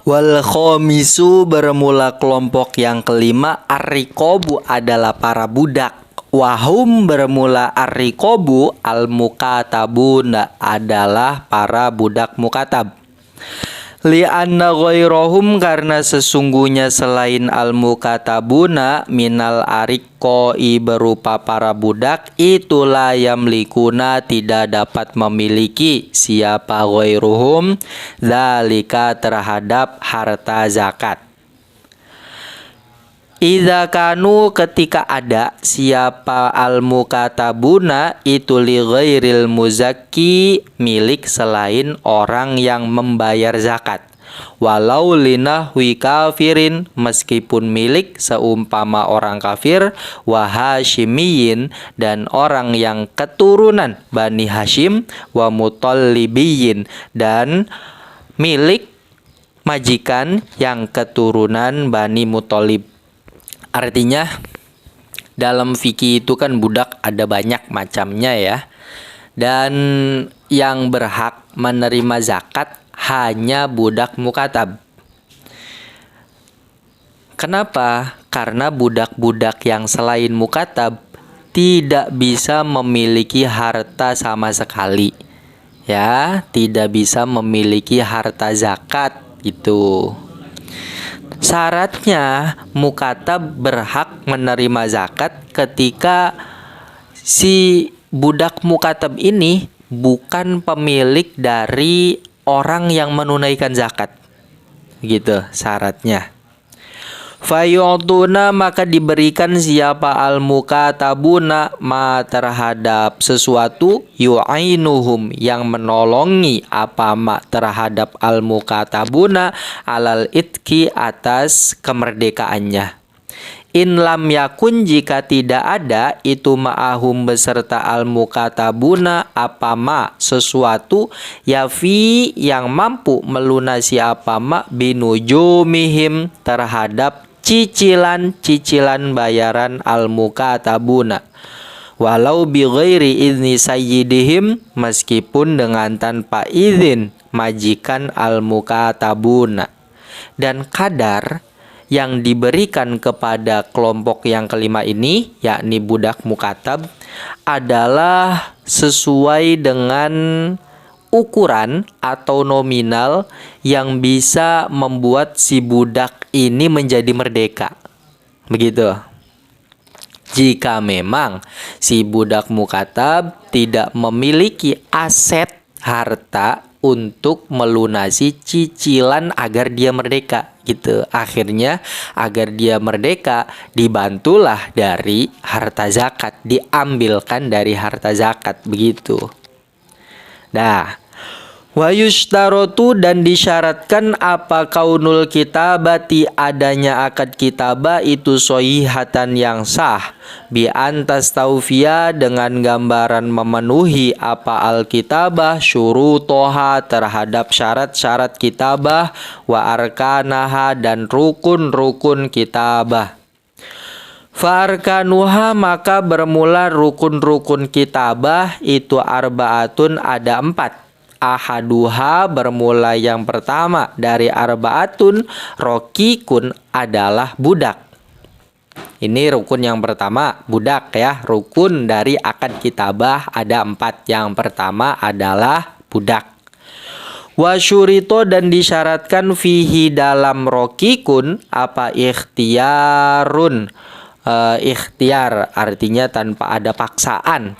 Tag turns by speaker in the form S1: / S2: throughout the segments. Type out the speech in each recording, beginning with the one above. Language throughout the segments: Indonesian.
S1: Wal khomisu bermula kelompok yang kelima, ar-riqabu adalah para budak. Wahum bermula ar-riqabu al-mukatabun adalah para budak mukatab. Li'anna ghairahum karena sesungguhnya selain al-mukatabuna minal ariqoi berupa para budak, itulah yamlikuna tidak dapat memiliki siapa ghairuhum zalika terhadap harta zakat. Idza kanu ketika ada siapa al-mukatabuna itu li ghairil muzakki milik selain orang yang membayar zakat. Walau linahwi kafirin meskipun milik seumpama orang kafir, wa hasyimiyin dan orang yang keturunan Bani Hashim, wa mutallibiyin dan milik majikan yang keturunan Bani Muthalib. Artinya dalam fikih itu kan budak ada banyak macamnya ya. Dan yang berhak menerima zakat hanya budak mukatab. Kenapa? Karena budak-budak yang selain mukatab tidak bisa memiliki harta sama sekali. Ya, tidak bisa memiliki harta zakat itu. Syaratnya mukatab berhak menerima zakat ketika si budak mukatab ini bukan pemilik dari orang yang menunaikan zakat. Gitu syaratnya. Fayu'tuna maka diberikan siapa al-mukatabuna ma terhadap sesuatu yu'inuhum yang menolongi apa ma terhadap al-mukatabuna alal itki atas kemerdekaannya. In lam yakun jika tidak ada itu ma'ahum beserta al-mukatabuna apa ma sesuatu yafi yang mampu melunasi apa ma binujumihim terhadap cicilan bayaran al-mukatabuna walau bi ghairi izni sayyidihim meskipun dengan tanpa izin majikan al-mukatabuna. Dan kadar yang diberikan kepada kelompok yang kelima ini yakni budak mukatab adalah sesuai dengan ukuran atau nominal yang bisa membuat si budak ini menjadi merdeka. Begitu. Jika memang si budak mukatab tidak memiliki aset harta untuk melunasi cicilan agar dia merdeka gitu. Akhirnya agar dia merdeka dibantulah dari harta zakat, diambilkan dari harta zakat begitu. Nah, wa yushtarotu dan disyaratkan apa kaunul kitabati adanya akad kitabah itu sohihatan yang sah bi antas taufia dengan gambaran memenuhi apa al-kitabah syurutoha terhadap syarat-syarat kitabah wa arkanaha dan rukun-rukun kitabah. Farkanuha maka bermula rukun-rukun kitabah itu arbaatun ada 4. Ahaduha bermula yang pertama dari arbaatun rokikun adalah budak. Ini rukun yang pertama budak ya. Rukun dari akad kitabah ada 4. Yang pertama adalah budak. Wasyurito dan disyaratkan fihi dalam rokikun apa ikhtiarun. Ikhtiar artinya tanpa ada paksaan.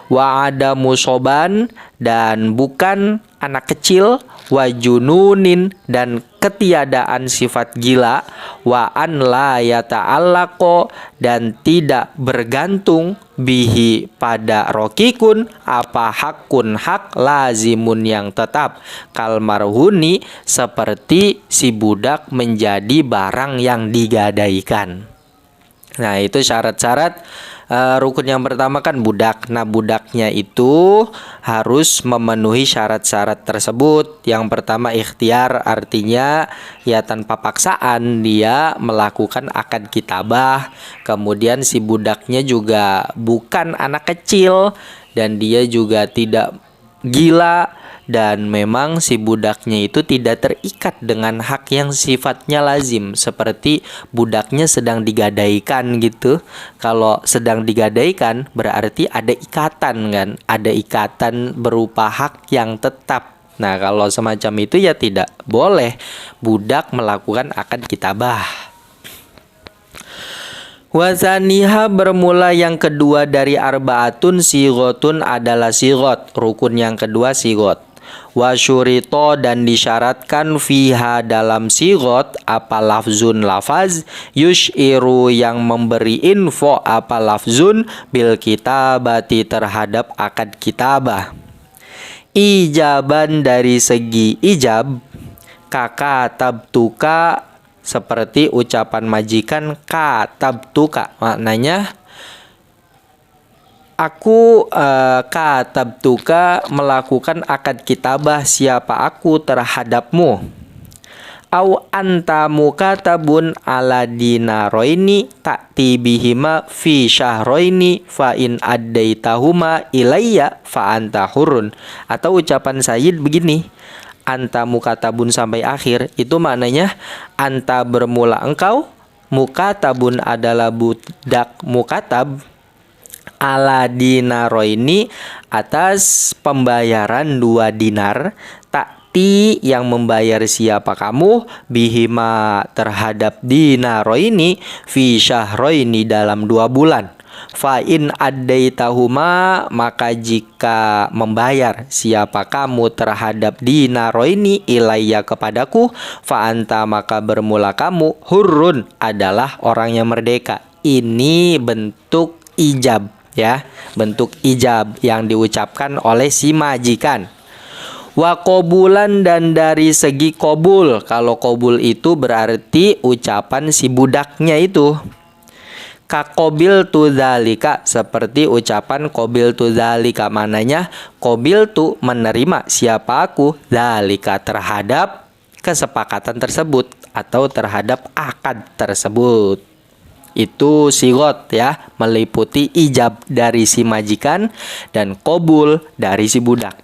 S1: Wa ada musoban dan bukan anak kecil. Wa jununin dan ketiadaan sifat gila. Wa an la yata'allaqo dan tidak bergantung bihi pada rokikun apa hakun hak lazimun yang tetap kal marhuni seperti si budak menjadi barang yang digadaikan. Nah itu syarat-syarat rukun yang pertama kan budak. Nah budaknya itu harus memenuhi syarat-syarat tersebut. Yang pertama ikhtiar artinya ya tanpa paksaan dia melakukan akad kitabah. Kemudian si budaknya juga bukan anak kecil dan dia juga tidak gila dan memang si budaknya itu tidak terikat dengan hak yang sifatnya lazim, seperti budaknya sedang digadaikan gitu. Kalau sedang digadaikan berarti ada ikatan kan, ada ikatan berupa hak yang tetap. Nah, kalau semacam itu ya tidak boleh budak melakukan akad kitabah. Wazaniha bermula yang kedua dari arbaatun sigotun adalah sigot. Rukun yang kedua sigot. Wasyurito dan disyaratkan fiha dalam sigot apa lafzun lafaz yushiru yang memberi info apa lafzun bil kitabati terhadap akad kitabah. Ijaban dari segi ijab kakak tabtuka seperti ucapan majikan katabtuka, maknanya aku katabtuka melakukan akad kitabah siapa aku terhadapmu. Au anta mukatabun ala dinaroini ta'ti bihima fi syahroini fa in addaitahuma ilayya fa anta hurun. Atau ucapan Sayyid begini, anta mukatabun sampai akhir, itu maknanya anta bermula engkau, mukatabun adalah budak mukatab, ala dinaroini atas pembayaran 2 dinar, takti yang membayar siapa kamu, bihima terhadap dinaroini, fi syahroini dalam 2 bulan. Fa in addaitahuma maka jika membayar siapa kamu terhadap dinaroini ilayya kepadaku, fa anta maka bermula kamu hurrun adalah orang yang merdeka. Ini bentuk ijab ya, bentuk ijab yang diucapkan oleh si majikan. Wa qabulan dan dari segi qabul, kalau qabul itu berarti ucapan si budaknya itu. Kakobil tu dzalika seperti ucapan kobil tu dzalika, mananya kobil tu menerima siapa aku dzalika terhadap kesepakatan tersebut atau terhadap akad tersebut. Itu sigot ya, meliputi ijab dari si majikan dan qabul dari si budak.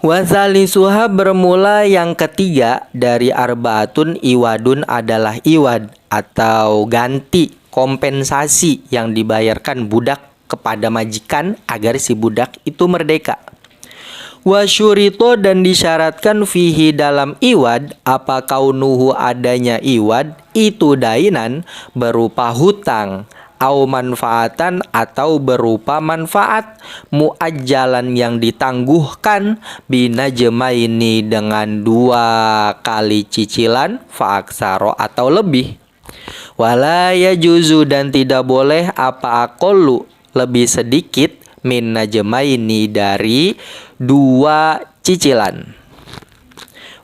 S1: Wasalisuha bermula yang ketiga dari arbaatun iwadun adalah iwad atau ganti, kompensasi yang dibayarkan budak kepada majikan agar si budak itu merdeka. Wasyurito dan disyaratkan fihi dalam iwad apa kaunuhu adanya iwad itu dainan berupa hutang au manfaatan atau berupa manfaat muajjalan yang ditangguhkan binajmaini dengan 2 kali cicilan faaksaro atau lebih. Wala yajuzu dan tidak boleh apa aqallu lebih sedikit min najmaini dari 2 cicilan.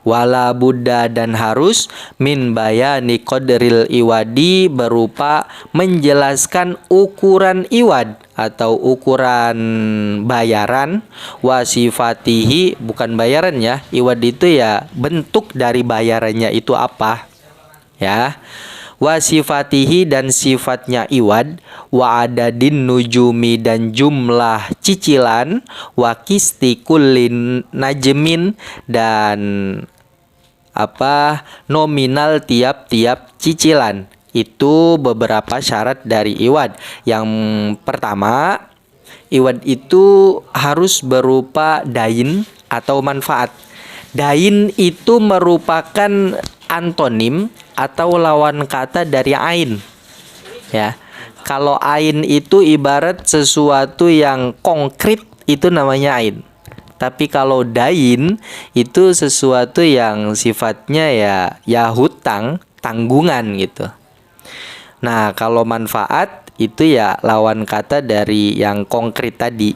S1: Wala buddha dan harus min bayani qadril iwadi berupa menjelaskan ukuran iwad atau ukuran bayaran, wasifatihi bukan bayaran ya, iwad itu ya bentuk dari bayarannya itu apa ya, wasifatihi dan sifatnya iwad, wa adadin nujumi dan jumlah cicilan, wa kisti kullin najmin dan nominal tiap-tiap cicilan. Itu beberapa syarat dari iwad. Yang pertama, iwad itu harus berupa dain atau manfaat. Dain itu merupakan antonim atau lawan kata dari ain. Ya. Kalau ain itu ibarat sesuatu yang konkret, itu namanya ain. Tapi kalau dain itu sesuatu yang sifatnya ya hutang, tanggungan gitu. Nah, kalau manfaat itu ya lawan kata dari yang konkret tadi.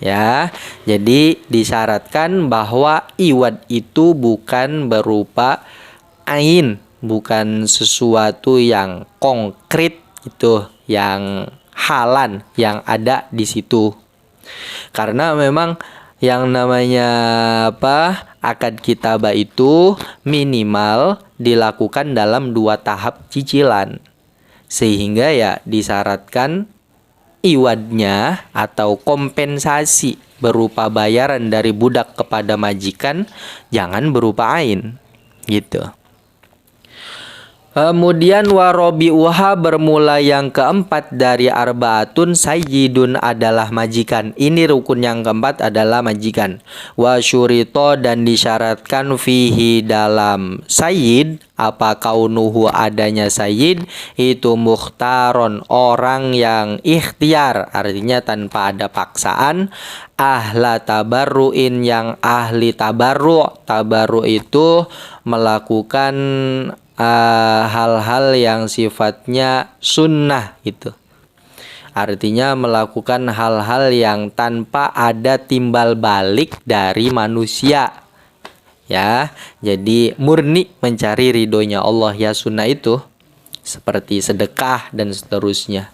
S1: Ya. Jadi disyaratkan bahwa iwad itu bukan berupa ain, bukan sesuatu yang konkret itu, yang halan yang ada di situ. Karena memang yang namanya akad kitabah itu minimal dilakukan dalam 2 tahap cicilan. Sehingga ya disyaratkan iwadnya atau kompensasi berupa bayaran dari budak kepada majikan, jangan berupa ain, gitu. Kemudian warobi'uha bermula yang keempat dari arbaatun sayyidun adalah majikan. Ini rukun yang keempat adalah majikan. Wa syurito dan disyaratkan fihi dalam sayyid apa kaunuhu adanya sayyid itu mukhtaron orang yang ikhtiar, artinya tanpa ada paksaan, ahla tabarruin yang ahli tabarru. Tabarru itu melakukan hal-hal yang sifatnya sunnah gitu. Artinya melakukan hal-hal yang tanpa ada timbal balik dari manusia. Ya, jadi murni mencari ridhonya Allah ya sunnah itu. Seperti sedekah dan seterusnya.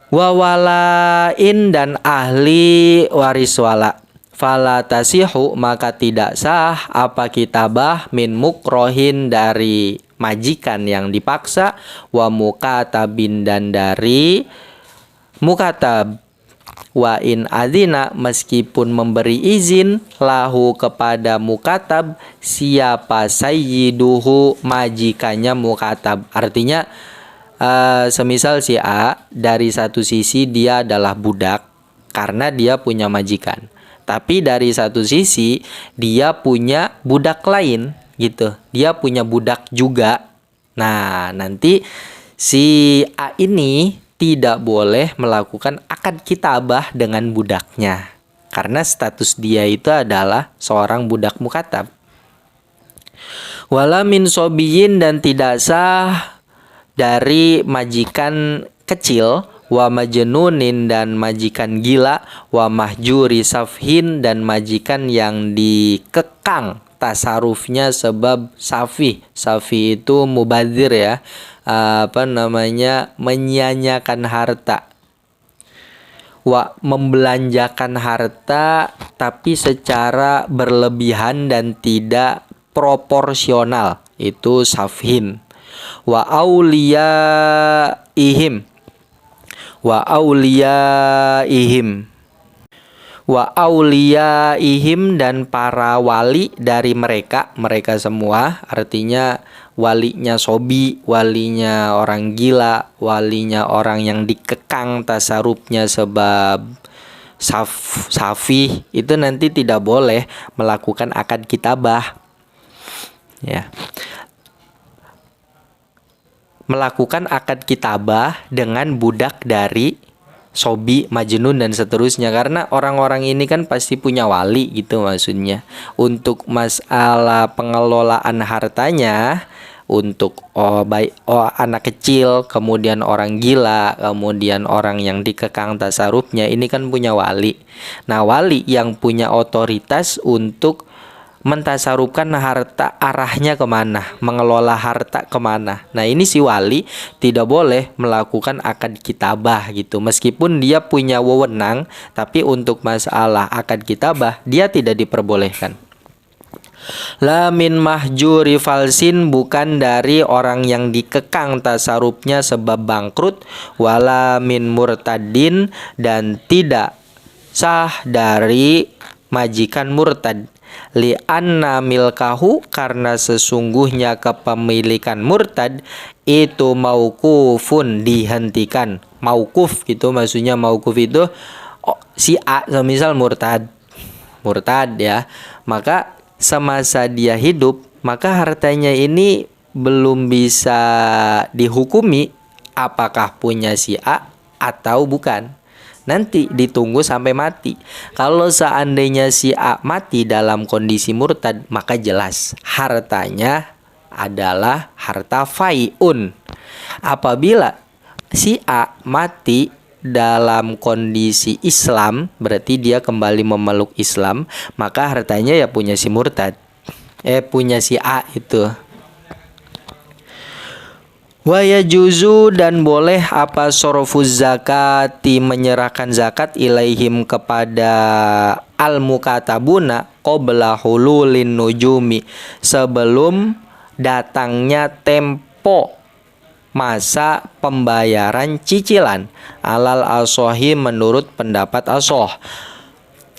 S1: Wawalain dan ahli waris wala. Fala tasihu maka tidak sah apa kitabah min mukrohin dari majikan yang dipaksa, wa mukatabin dan dari mukatab, wa in adzina meskipun memberi izin lahu kepada mukatab siapa sayyiduhu majikannya mukatab. Artinya semisal si A dari satu sisi dia adalah budak karena dia punya majikan. Tapi dari satu sisi dia punya budak lain gitu. Dia punya budak juga. Nah, nanti si A ini tidak boleh melakukan akad kitabah dengan budaknya. Karena status dia itu adalah seorang budak mukatab. Wala min sobiyin dan tidak sah dari majikan kecil, wa majnunin dan majikan gila, wa mahjuri safhin dan majikan yang dikekang tasarufnya sebab safi. Safi itu mubadzir ya, menyia-nyiakan harta. Wa membelanjakan harta tapi secara berlebihan dan tidak proporsional, itu safhin. Wa auliyaihim dan para wali dari mereka semua, artinya walinya sobi, walinya orang gila, walinya orang yang dikekang tasarufnya sebab safi, itu nanti tidak boleh melakukan akad kitabah ya. Melakukan akad kitabah dengan budak dari sobi, majnun dan seterusnya, karena orang-orang ini kan pasti punya wali gitu maksudnya. Untuk masalah pengelolaan hartanya, untuk anak kecil, kemudian orang gila, kemudian orang yang dikekang tasarufnya, ini kan punya wali. Nah, wali yang punya otoritas untuk mentasarufkan harta arahnya kemana, mengelola harta kemana. Nah, ini si wali tidak boleh melakukan akad kitabah gitu. Meskipun dia punya wewenang, tapi untuk masalah akad kitabah dia tidak diperbolehkan. La min mahjuri falsin, bukan dari orang yang dikekang tasarufnya sebab bangkrut, wala min murtadin dan tidak sah dari majikan murtad. Li'anna milkahu, karena sesungguhnya kepemilikan murtad itu mauqufun, dihentikan. Mauquf itu maksudnya, mauquf itu si A semisal murtad ya, maka semasa dia hidup maka hartanya ini belum bisa dihukumi apakah punya si A atau bukan. Nanti ditunggu sampai mati. Kalau seandainya si A mati dalam kondisi murtad, maka jelas hartanya adalah harta fai'un. Apabila si A mati dalam kondisi Islam, berarti dia kembali memeluk Islam, maka hartanya ya punya si murtad. Punya si A itu. Wa yajuzu dan boleh apa sorofuz zakati, menyerahkan zakat ilaihim kepada al-mukatabuna qabla hululin nujumi, sebelum datangnya tempo masa pembayaran cicilan, alal asohi menurut pendapat asoh.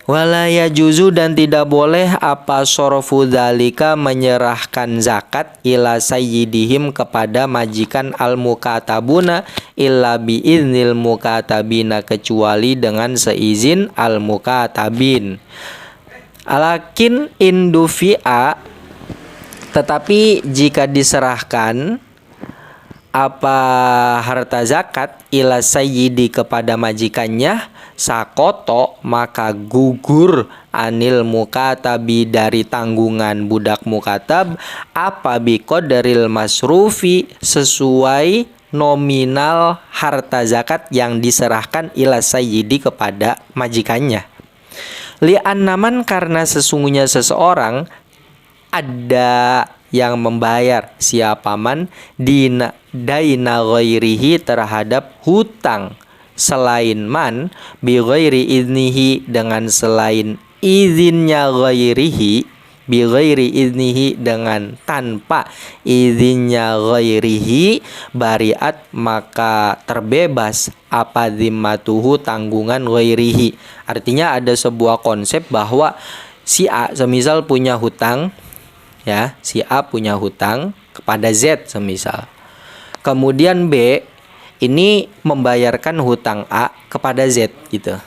S1: Wala yajuzu dan tidak boleh apa sorofu dzalika menyerahkan zakat ila sayyidihim kepada majikan al-mukatabuna illa biiznil mukatabina kecuali dengan seizin al-mukatabin. Alakin indufi'a tetapi jika diserahkan apa harta zakat ila sayyidi kepada majikannya sakoto maka gugur anil mukatabi dari tanggungan budak mukatab apa biqadaril masrufi sesuai nominal harta zakat yang diserahkan ila sayyidi kepada majikannya. Li'annaman karena sesungguhnya seseorang ada yang membayar siapa man daina ghairihi terhadap hutang selain man bi ghairi iznihi dengan selain izinnya ghairihi bi ghairi iznihi dengan tanpa izinnya ghairihi bariat maka terbebas apa zimmatuhu tanggungan ghairihi. Artinya ada sebuah konsep bahwa si A semisal punya hutang ya, si A punya hutang kepada Z semisal. Kemudian B ini membayarkan hutang A kepada Z gitu.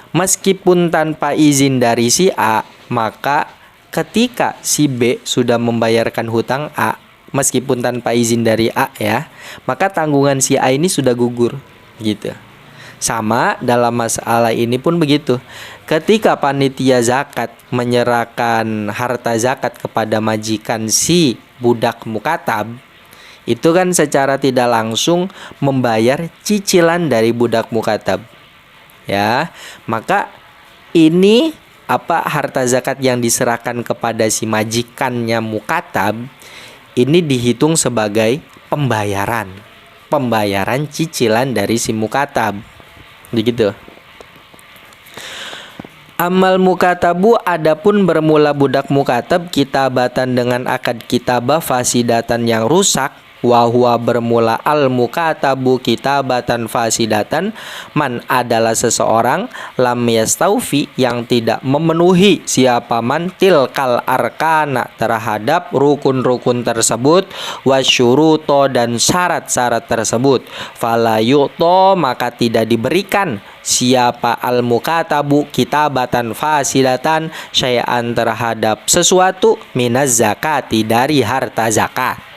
S1: Meskipun tanpa izin dari si A, maka ketika si B sudah membayarkan hutang A, meskipun tanpa izin dari A ya, maka tanggungan si A ini sudah gugur gitu. Sama dalam masalah ini pun begitu. Ketika panitia zakat menyerahkan harta zakat kepada majikan si budak mukatab, itu kan secara tidak langsung membayar cicilan dari budak mukatab. Ya, maka ini harta zakat yang diserahkan kepada si majikannya mukatab ini dihitung sebagai pembayaran cicilan dari si mukatab. Begitu. Amal mukatabu adapun bermula budak mukatab kitabatan dengan akad kitabah fasidatan yang rusak wa huwa bermula al mukatabu kitabatan fasidatan man adalah seseorang lam yastaufi yang tidak memenuhi siapa man tilkal arkana terhadap rukun-rukun tersebut wasyuruto dan syarat-syarat tersebut fala yu'to maka tidak diberikan siapa al mukatabu kitabatan fasidatan syai'an terhadap sesuatu minaz zakati dari harta zakat.